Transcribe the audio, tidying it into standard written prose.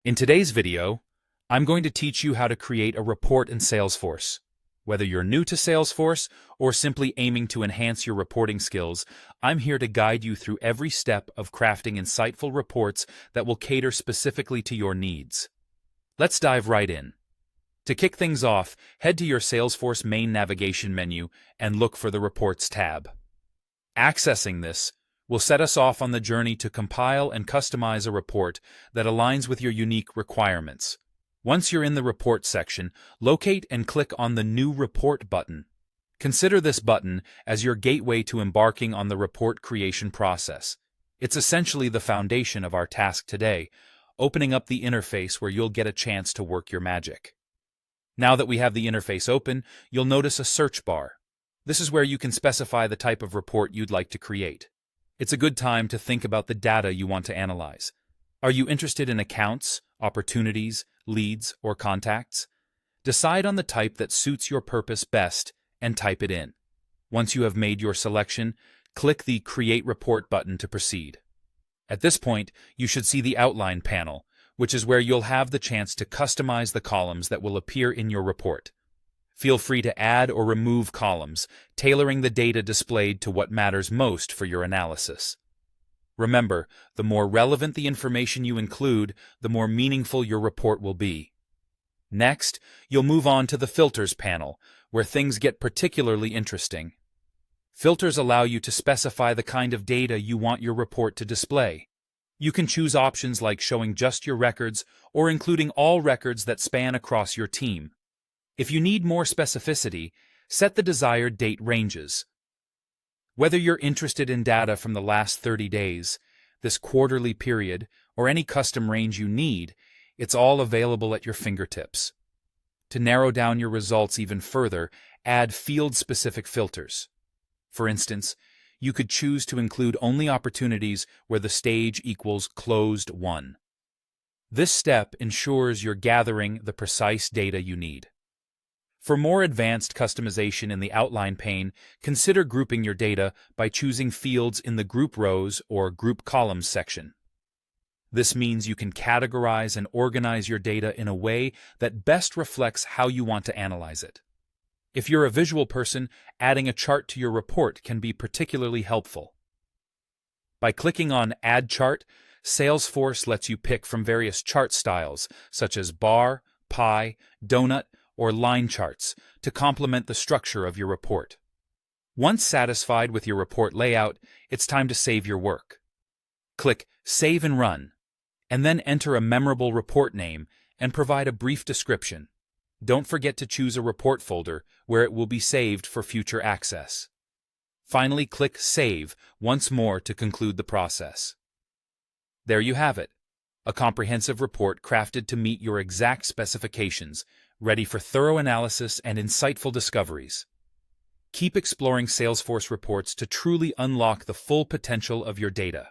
In today's video, I'm going to teach you how to create a report in Salesforce. Whether you're new to Salesforce or simply aiming to enhance your reporting skills, I'm here to guide you through every step of crafting insightful reports that will cater specifically to your needs. Let's dive right in. To kick things off, head to your Salesforce main navigation menu and look for the Reports tab. Accessing this will set us off on the journey to compile and customize a report that aligns with your unique requirements. Once you're in the Report section, locate and click on the New Report button. Consider this button as your gateway to embarking on the report creation process. It's essentially the foundation of our task today, opening up the interface where you'll get a chance to work your magic. Now that we have the interface open, you'll notice a search bar. This is where you can specify the type of report you'd like to create. It's a good time to think about the data you want to analyze. Are you interested in accounts, opportunities, leads, or contacts? Decide on the type that suits your purpose best and type it in. Once you have made your selection, click the Create Report button to proceed. At this point, you should see the Outline panel, which is where you'll have the chance to customize the columns that will appear in your report. Feel free to add or remove columns, tailoring the data displayed to what matters most for your analysis. Remember, the more relevant the information you include, the more meaningful your report will be. Next, you'll move on to the Filters panel, where things get particularly interesting. Filters allow you to specify the kind of data you want your report to display. You can choose options like showing just your records or including all records that span across your team. If you need more specificity, set the desired date ranges. Whether you're interested in data from the last 30 days, this quarterly period, or any custom range you need, it's all available at your fingertips. To narrow down your results even further, add field-specific filters. For instance, you could choose to include only opportunities where the stage equals closed won. This step ensures you're gathering the precise data you need. For more advanced customization in the Outline pane, consider grouping your data by choosing fields in the Group Rows or Group Columns section. This means you can categorize and organize your data in a way that best reflects how you want to analyze it. If you're a visual person, adding a chart to your report can be particularly helpful. By clicking on Add Chart, Salesforce lets you pick from various chart styles, such as bar, pie, donut, or line charts, to complement the structure of your report. Once satisfied with your report layout, it's time to save your work. Click Save and Run, and then enter a memorable report name and provide a brief description. Don't forget to choose a report folder where it will be saved for future access. Finally, click Save once more to conclude the process. There you have it, a comprehensive report crafted to meet your exact specifications, ready for thorough analysis and insightful discoveries. Keep exploring Salesforce reports to truly unlock the full potential of your data.